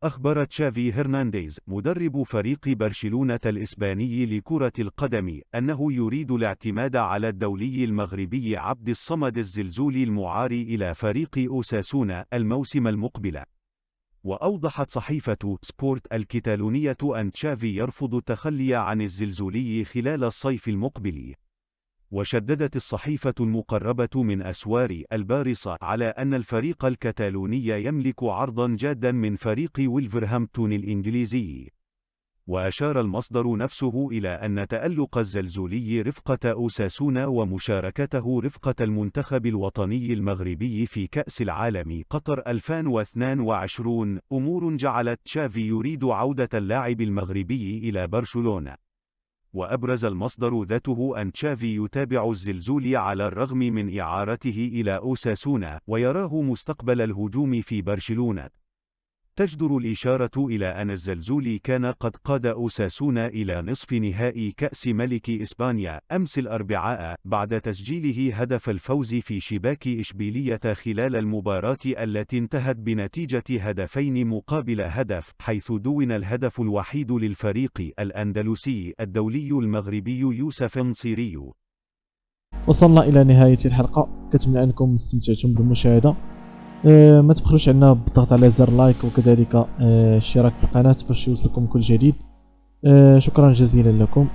أخبر تشافي هرنانديز مدرب فريق برشلونة الإسباني لكرة القدم أنه يريد الاعتماد على الدولي المغربي عبد الصمد الزلزولي المعار إلى فريق أوساسونا الموسم المقبل. وأوضحت صحيفة سبورت الكتالونية أن تشافي يرفض التخلي عن الزلزولي خلال الصيف المقبل. وشددت الصحيفة المقربة من أسوار البارصة على أن الفريق الكتالوني يملك عرضا جادا من فريق ويلفرهامبتون الإنجليزي. وأشار المصدر نفسه إلى أن تألق الزلزولي رفقة أوساسونا ومشاركته رفقة المنتخب الوطني المغربي في كأس العالم قطر 2022 أمور جعلت تشافي يريد عودة اللاعب المغربي إلى برشلونة. وأبرز المصدر ذاته أن تشافي يتابع الزلزولي على الرغم من إعارته إلى أوساسونا ويراه مستقبل الهجوم في برشلونة. تجدر الإشارة إلى أن الزلزولي كان قد قاد أوساسونا إلى نصف نهائي كأس ملك إسبانيا أمس الأربعاء بعد تسجيله هدف الفوز في شباك إشبيلية خلال المباراة التي انتهت بنتيجة 2-1 حيث دون الهدف الوحيد للفريق الأندلسي الدولي المغربي يوسف نصيري. وصلنا إلى نهاية الحلقة، كنتمنى أنكم استمتعتم بالمشاهدة. ما تبخلوش عنا بالضغط على زر لايك وكذلك الاشتراك في القناة باش يوصلكم كل جديد. شكرا جزيلا لكم.